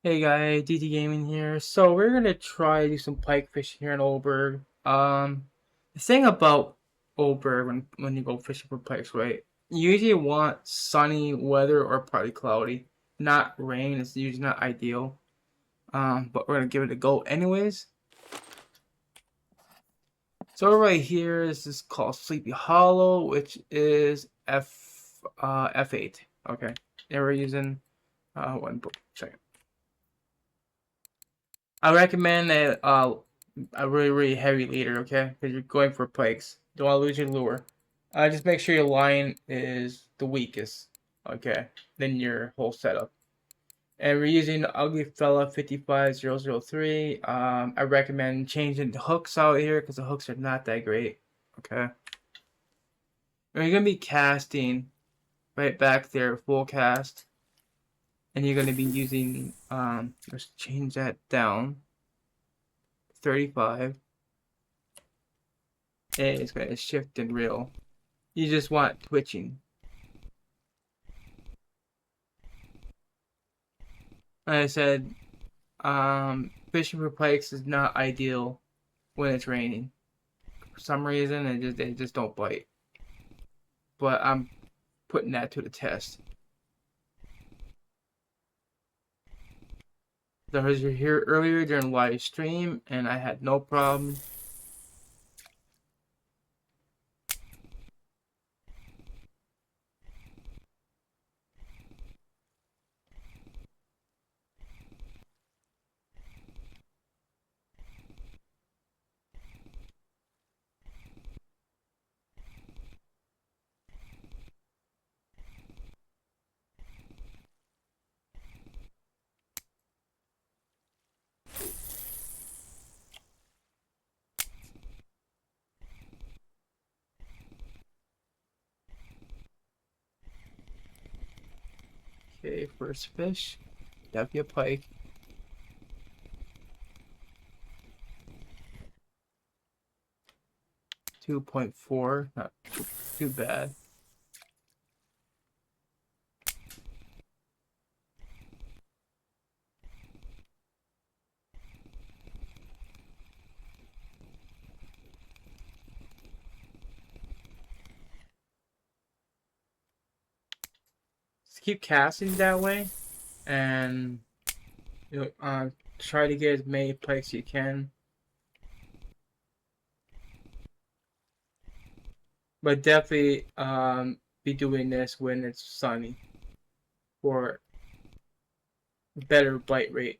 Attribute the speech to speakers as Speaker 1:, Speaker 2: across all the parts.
Speaker 1: Hey guys, DT Gaming here. So we're gonna try to do some pike fishing here in Oldberg. The thing about Oldberg when you go fishing for pikes, right? You usually want sunny weather or partly cloudy, not rain. It's usually not ideal. But we're gonna give it a go anyways. So right here is called Sleepy Hollow, which is F8. Okay, and we're using one book. Check. I recommend a really heavy leader, okay? Because you're going for pikes. Don't want to lose your lure. Just make sure your line is the weakest, okay? Then your whole setup. And we're using the Ugly Fella 55003. I recommend changing the hooks out here because the hooks are not that great, okay? And you're gonna be casting right back there, full cast, and you're gonna be using let's change that down, 35. And it's going to shift and reel. You just want twitching. Like I said, fishing for pikes is not ideal when it's raining. For some reason, they just don't bite. But I'm putting that to the test. So I was here earlier during live stream, and I had no problem. Okay, first fish. Definitely a pike. 2.4, not too bad. Just keep casting that way, and try to get as many pikes you can. But definitely be doing this when it's sunny for better bite rate.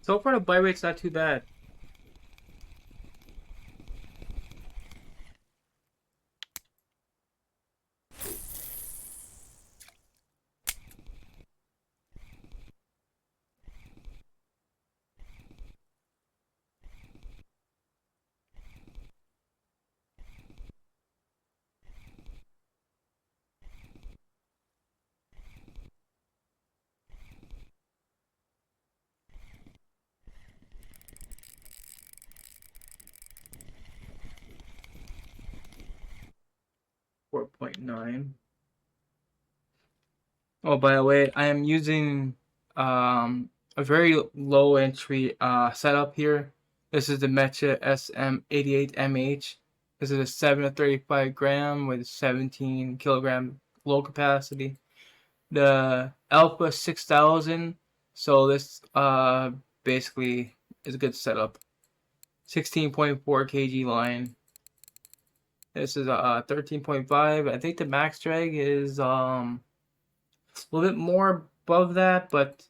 Speaker 1: So far the bite rate's not too bad. 16.9. Oh, by the way, I am using a very low entry setup here. This is the Mecha SM88MH. This is a 7 to 35 gram with 17 kilogram low capacity. The Alpha 6000. So this basically is a good setup. 16.4 kg line. This is a 13.5. I think the max drag is a little bit more above that, but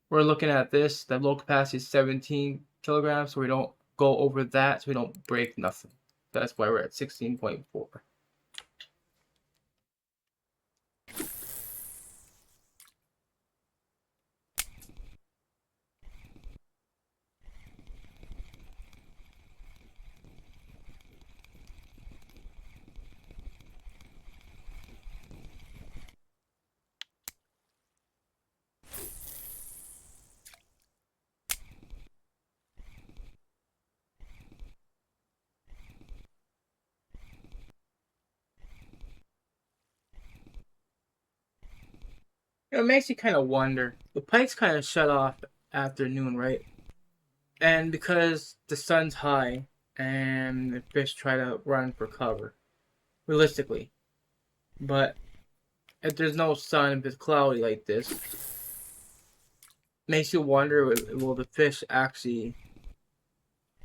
Speaker 1: we're looking at this. The low capacity is 17 kilograms, so we don't go over that, so we don't break nothing. That's why we're at 16.4. It makes you kind of wonder. The pikes kind of shut off after noon, right? And because the sun's high and the fish try to run for cover, realistically. But if there's no sun, if it's cloudy like this, makes you wonder, will the fish actually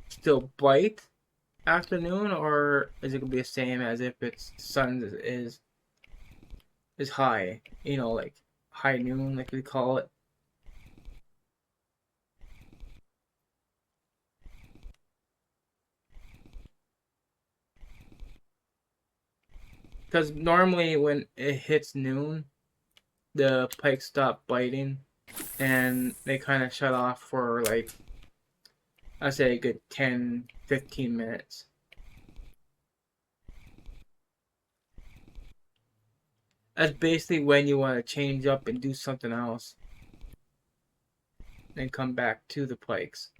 Speaker 1: still bite afternoon, or is it gonna be the same as if it's sun is high? You know, like high noon, like we call it. Because normally when it hits noon, the pike stop biting, and they kind of shut off for like, I say a good 10-15 minutes. That's basically when you want to change up and do something else, and come back to the pikes.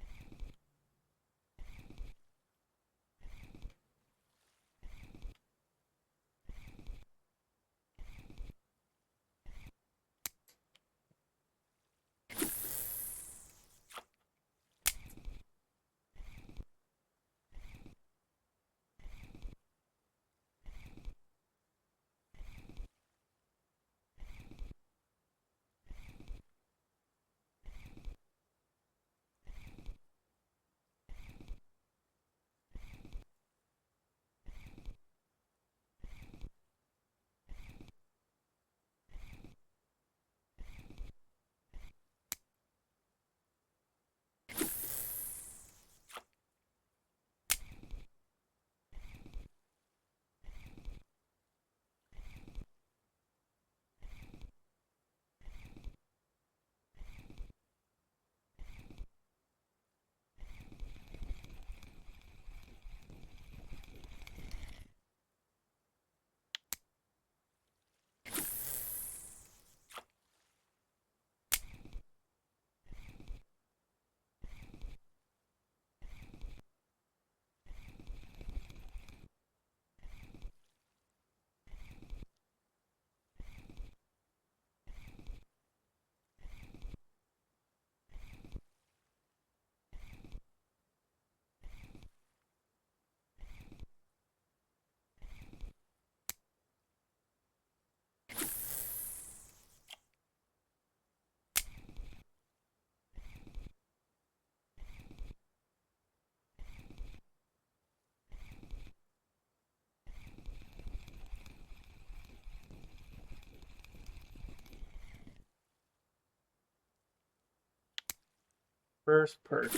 Speaker 1: First perch.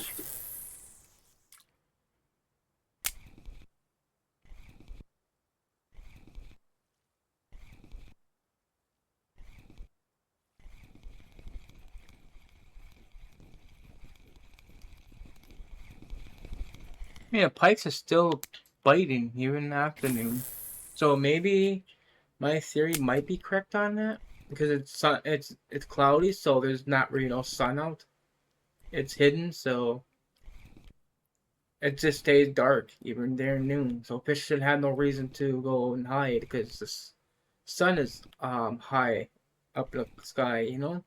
Speaker 1: Yeah, pikes are still biting even in the afternoon. So maybe my theory might be correct on that because it's cloudy, so there's not really no sun out. It's hidden, so it just stays dark even during noon. So fish should have no reason to go and hide because it's just sun is high up in the sky, you know?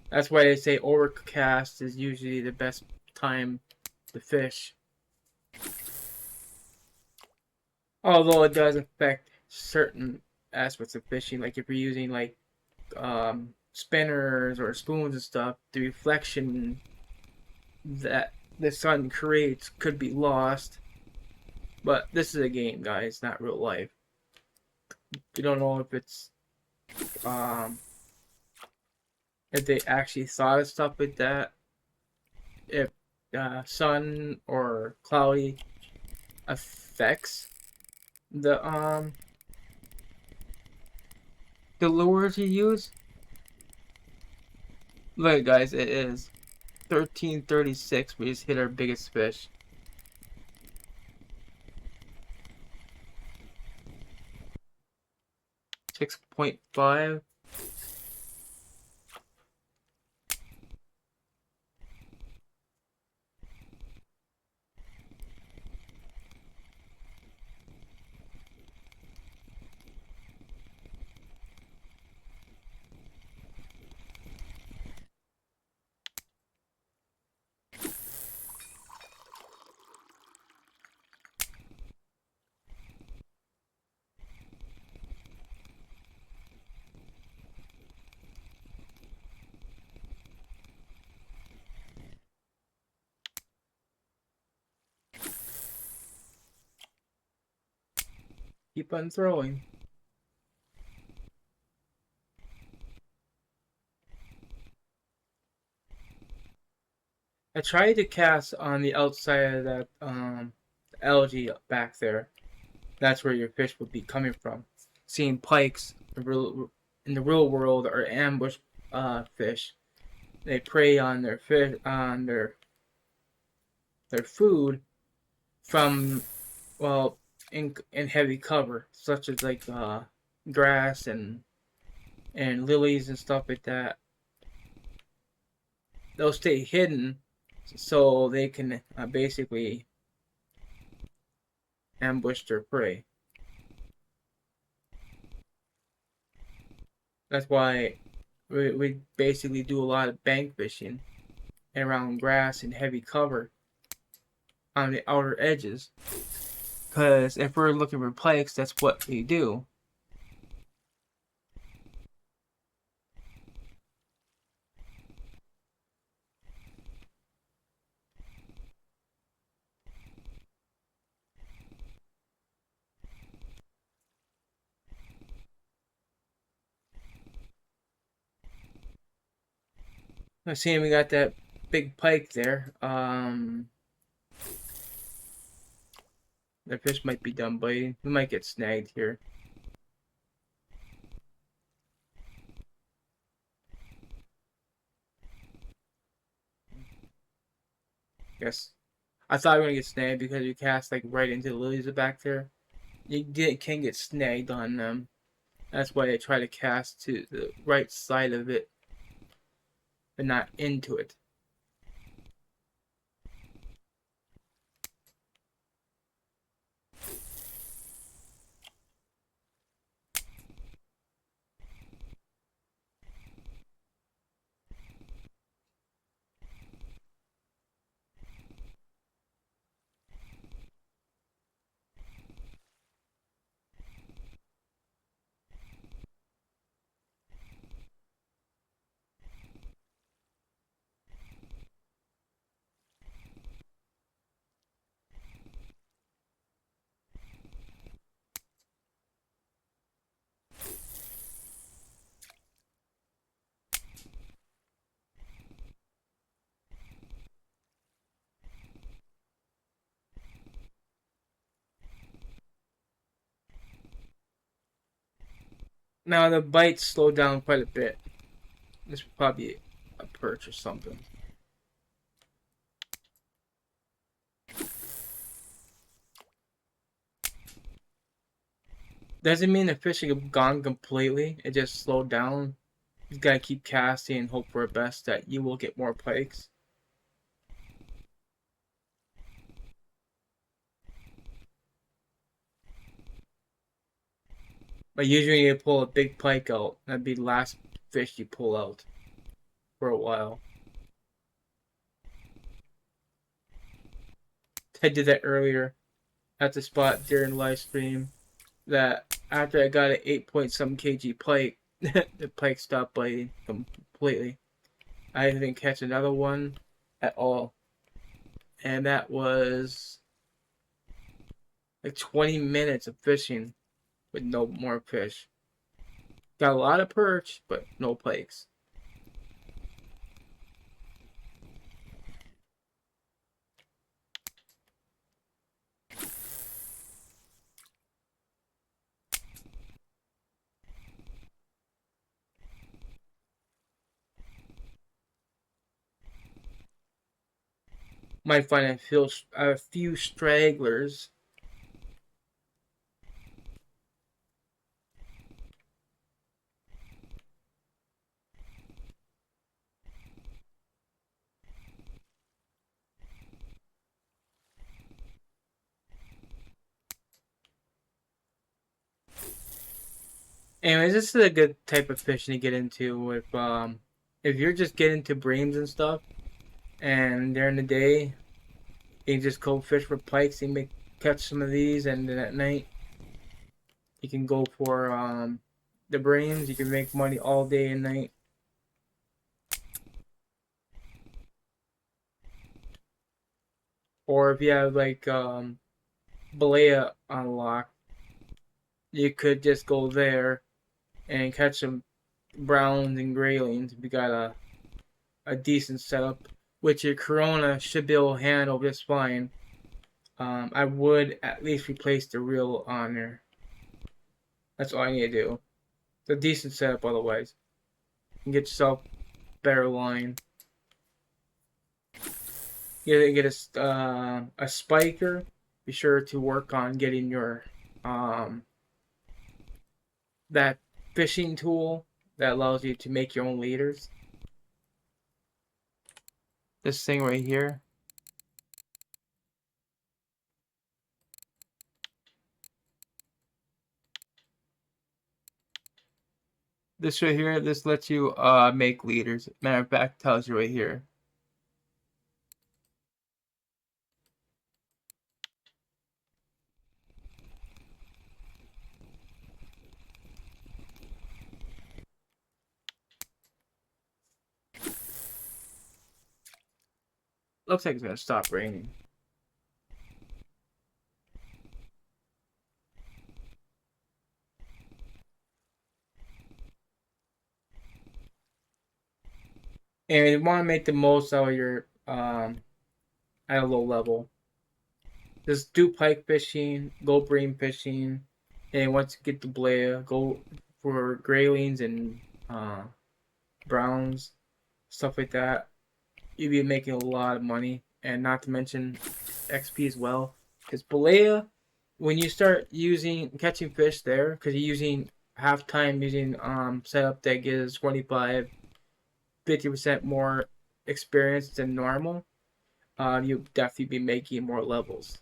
Speaker 1: That's why they say overcast is usually the best time to fish. Although it does affect certain aspects of fishing, like if you're using like spinners or spoons and stuff, the reflection that the sun creates could be lost. But this is a game, guys, not real life. You don't know if it's um if they actually thought of stuff like that, if sun or cloudy affects the the lures you use. Look, guys, it is 13:36. We just hit our biggest fish. 6.5. Keep on throwing. I tried to cast on the outside of that algae back there. That's where your fish would be coming from. Seeing pikes in the real world are ambush fish. They prey on their fish on their food from, well, in heavy cover, such as like grass and lilies and stuff like that. They'll stay hidden so they can basically ambush their prey. That's why we basically do a lot of bank fishing around grass and heavy cover on the outer edges. Because if we're looking for pikes, that's what we do. I see we got that big pike there. The fish might be done biting. We might get snagged here. Yes. I thought we were gonna get snagged because we cast like right into the lilies back there. Can get snagged on them. That's why I try to cast to the right side of it and not into it. Now the bites slow down quite a bit. This would probably be a perch or something. Doesn't mean the fishing have gone completely. It just slowed down. You gotta keep casting and hope for the best that you will get more pikes. But usually you pull a big pike out. That'd be the last fish you pull out for a while. I did that earlier at the spot during live stream. That after I got an 8 point some kg pike, the pike stopped biting completely. I didn't catch another one at all. And that was like 20 minutes of fishing with no more fish. Got a lot of perch, but no pikes. Might find a few stragglers. Anyways, this is a good type of fishing to get into if you're just getting into breams and stuff, and during the day you can just go fish for pikes and catch some of these, and then at night you can go for the breams. You can make money all day and night. Or if you have like Balea unlocked, you could just go there and catch some browns and graylings if you got a decent setup, which your Corona should be able to handle just fine. I would at least replace the reel on there. That's all I need to do. It's a decent setup otherwise. You can get yourself better line. You get a spiker. Be sure to work on getting your that fishing tool that allows you to make your own leaders. This thing right here. This right here, this lets you make leaders. Matter of fact, tells you right here. Looks like it's gonna stop raining. And you want to make the most out of your at a low level. Just do pike fishing, go bream fishing, and once you get the Balea, go for graylings and browns, stuff like that. You'll be making a lot of money, and not to mention XP as well. Because Balea, when you start catching fish there, because you're using half time using setup that gives 50% more experience than normal, you'll definitely be making more levels.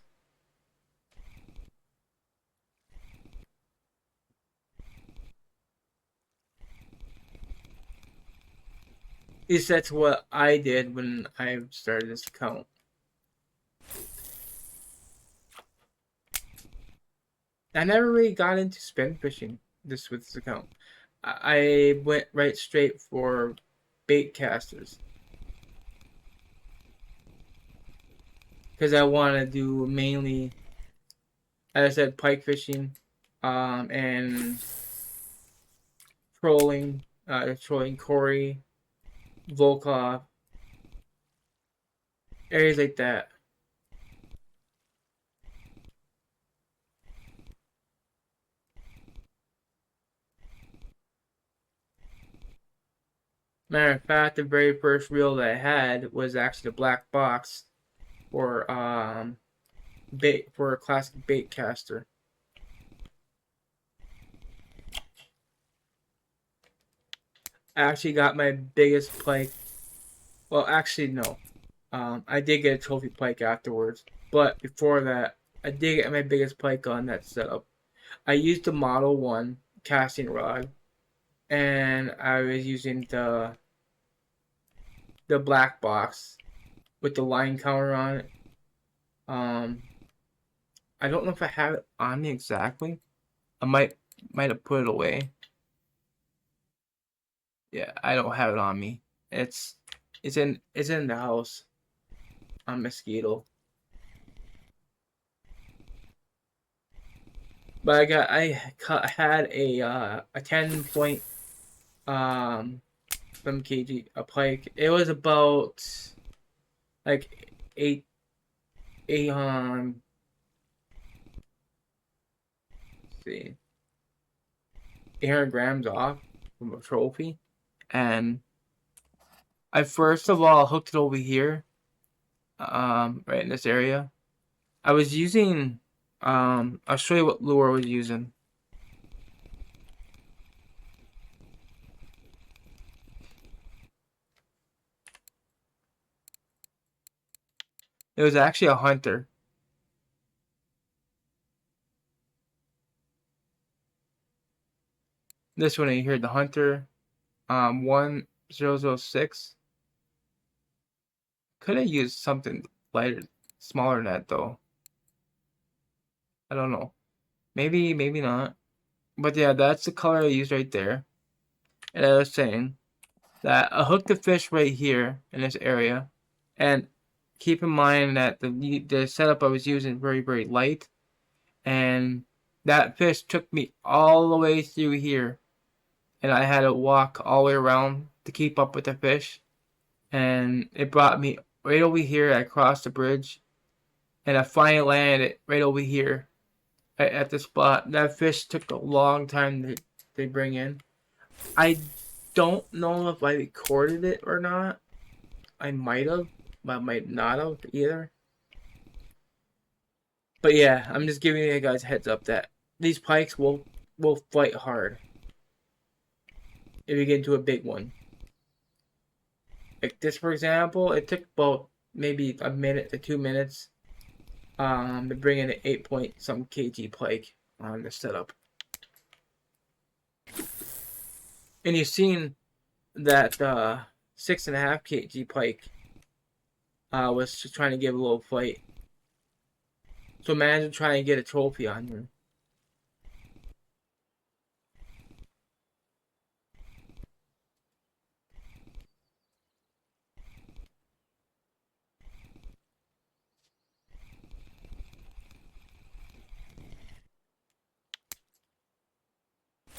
Speaker 1: At least that's what I did when I started this account. I never really got into spin fishing with this account. I went right straight for bait casters because I want to do mainly, as I said, pike fishing, and trolling Corey, Volkov, areas like that. Matter of fact, the very first reel that I had was actually the black box for bait for a classic bait caster. I actually got my biggest pike. Well, actually, no. I did get a trophy pike afterwards, but before that, I did get my biggest pike on that setup. I used the Model 1 casting rod, and I was using the black box with the line counter on it. Um, I don't know if I have it on me exactly. I might have put it away. Yeah, I don't have it on me. It's it's in the house on Mosquito. But had a 10 point um from kg a pike. It was about like eight let's see 800 grams off from a trophy, and I first of all hooked it over here, right in this area. I was using I'll show you what lure I was using. It was actually a hunter. This one right here, the hunter, 1006. Could have used something lighter, smaller than that though. I don't know. Maybe not. But yeah, that's the color I used right there. And I was saying that I hooked the fish right here in this area. And keep in mind that the setup I was using very, very light. And that fish took me all the way through here. And I had to walk all the way around to keep up with the fish. And it brought me right over here. I crossed the bridge. And I finally landed right over here at the spot. That fish took a long time to bring in. I don't know if I recorded it or not. I might have, but I might not have either. But yeah, I'm just giving you guys a heads up that these pikes will fight hard if you get into a big one. Like this, for example, it took about maybe a minute to 2 minutes to bring in an 8 point some kg pike on the setup. And you've seen that 6.5 kg pike was just trying to give a little fight. So imagine trying to get a trophy on here.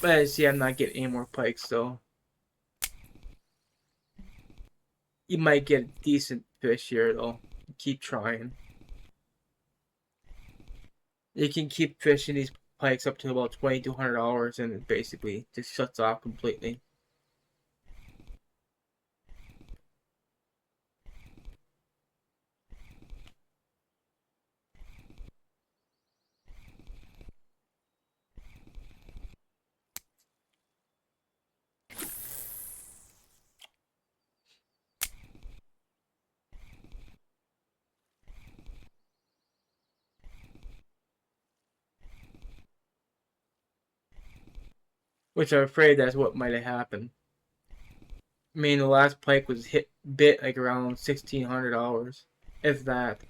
Speaker 1: But see, I'm not getting any more pikes, so you might get decent fish here, though. Keep trying. You can keep fishing these pikes up to about $2,200, and it basically just shuts off completely. Which I'm afraid that's what might have happened. I mean, the last pike was bit like around $1,600, if that.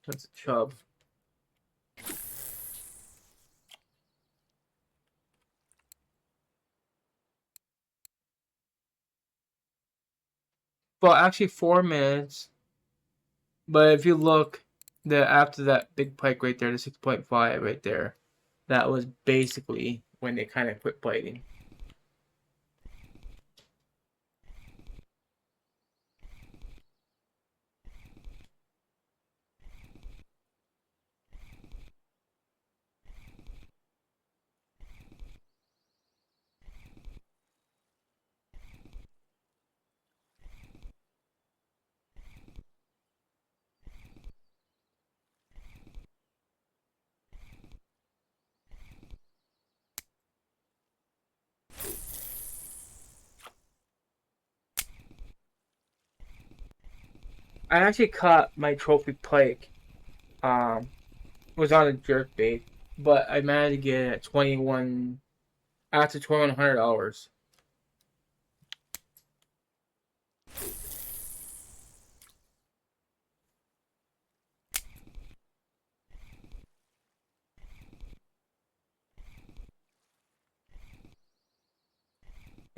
Speaker 1: That's a chub. Well, actually 4 minutes. But if you look, after that big pike right there, the 6.5 right there, that was basically when they kind of quit biting. I actually caught my trophy pike. Um, was on a jerk bait, but I managed to get it at 21 after $2,100.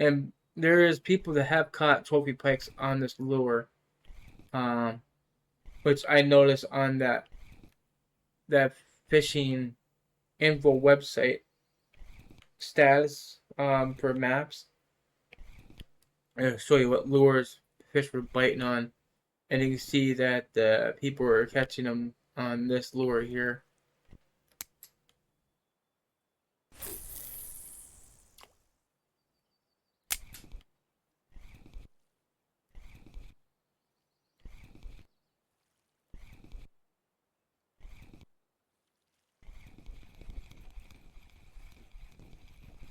Speaker 1: And there is people that have caught trophy pikes on this lure, um, which I noticed on that fishing info website status for maps. It'll show you what lures fish were biting on, and you can see that people were catching them on this lure here.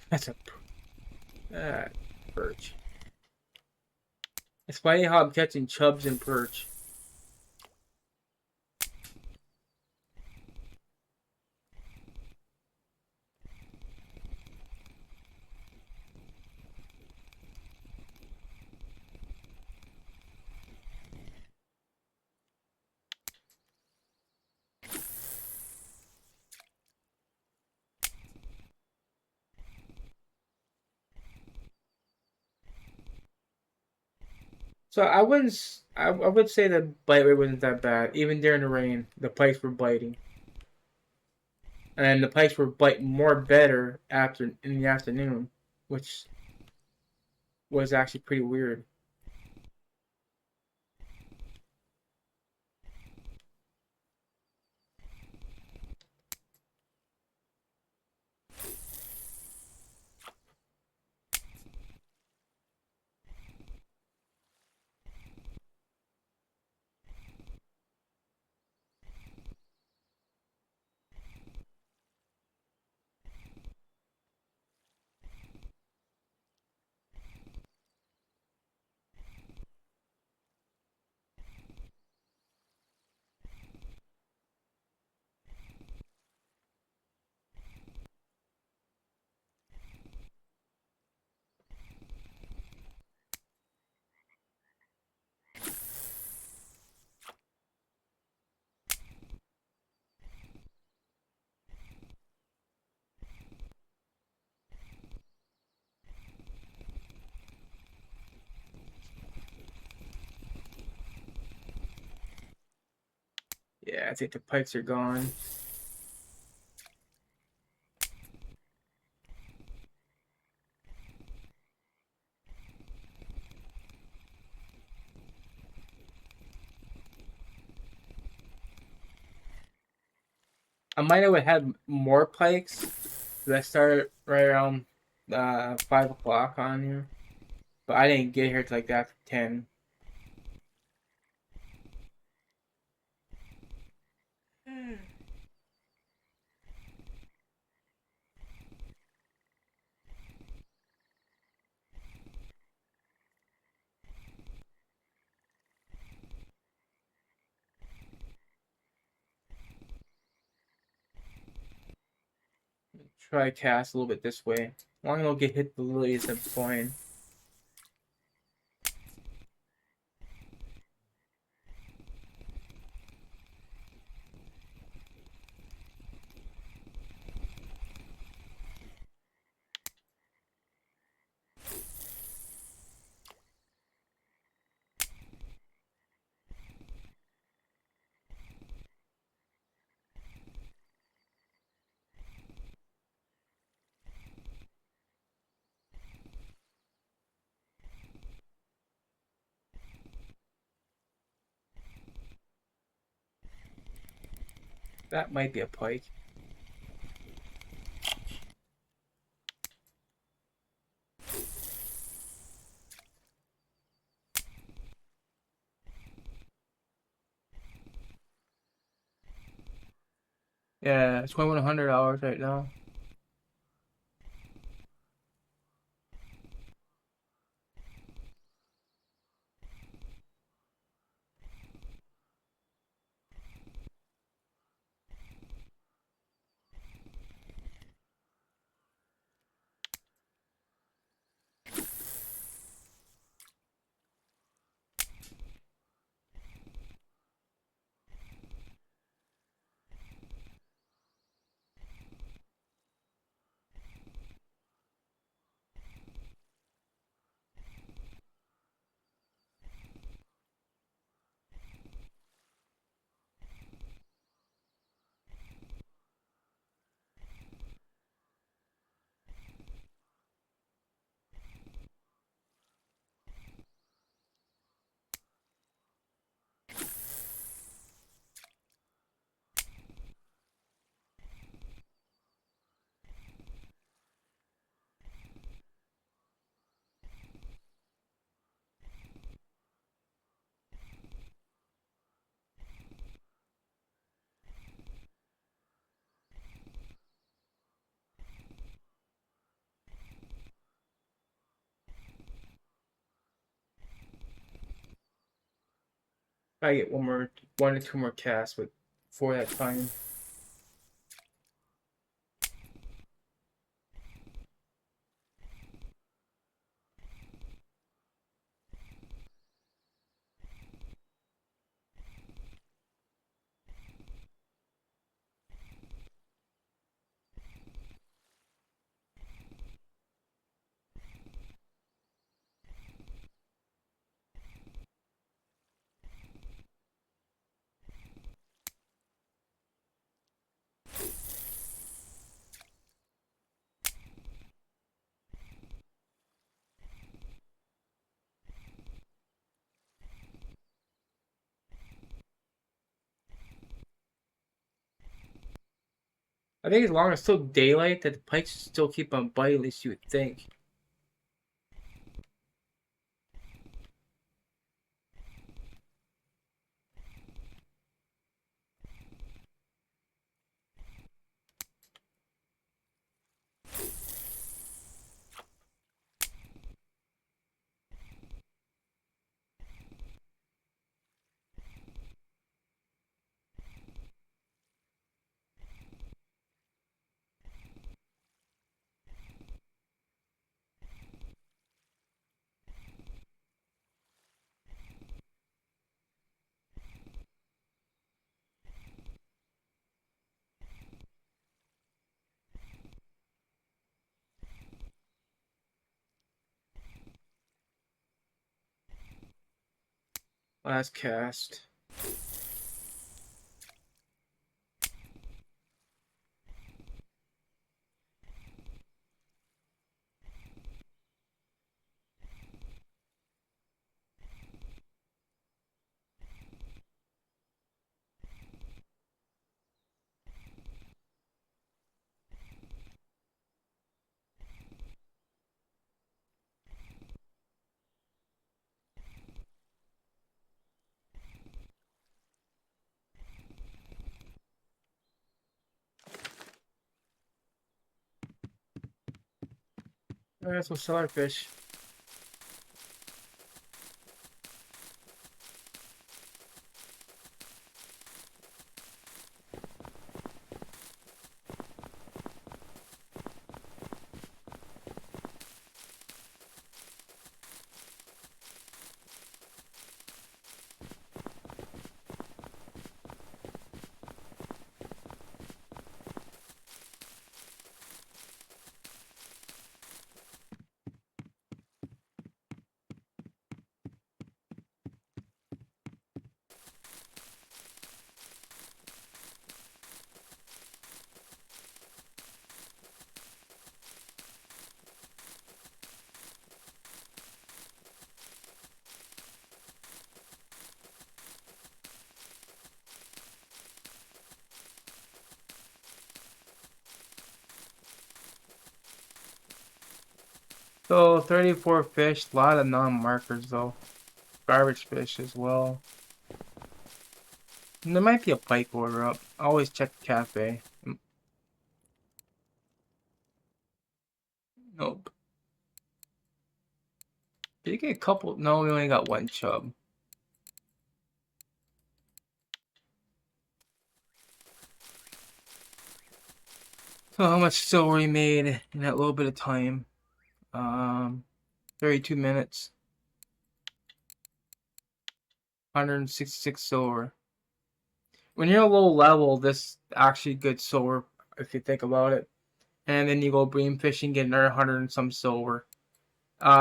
Speaker 1: That's a perch. It's funny how I'm catching chubs and perch. So I would say the bite rate wasn't that bad. Even during the rain, the pikes were biting, and the pikes were biting more better after in the afternoon, which was actually pretty weird. Yeah, I think the pikes are gone. I might have had more pikes. I started right around 5 o'clock on here, but I didn't get here till like after 10. Try cast a little bit this way. As long as I don't get hit the lilies, I'm fine. That might be a pike. Yeah, it's $2,100 right now. I get one or two more casts, but for that time. I think as long as it's still daylight, that the pikes still keep on biting, at least you would think. Last cast. Alright, so cellarfish. So 34 fish, a lot of non-markers though. Garbage fish as well. And there might be a pike order up. Always check the cafe. Nope. Did you get a couple? No, we only got one chub. So how much silver we made in that little bit of time? 32 minutes. 166 silver. When you're low level, this actually good silver if you think about it. And then you go bream fishing, get another 100 and some silver.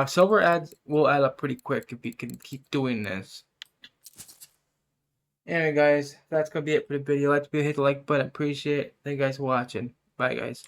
Speaker 1: Silver adds will add up pretty quick if you can keep doing this. Anyway, guys, that's gonna be it for the video. Let's hit the like button. Appreciate it. Thank you guys for watching. Bye, guys.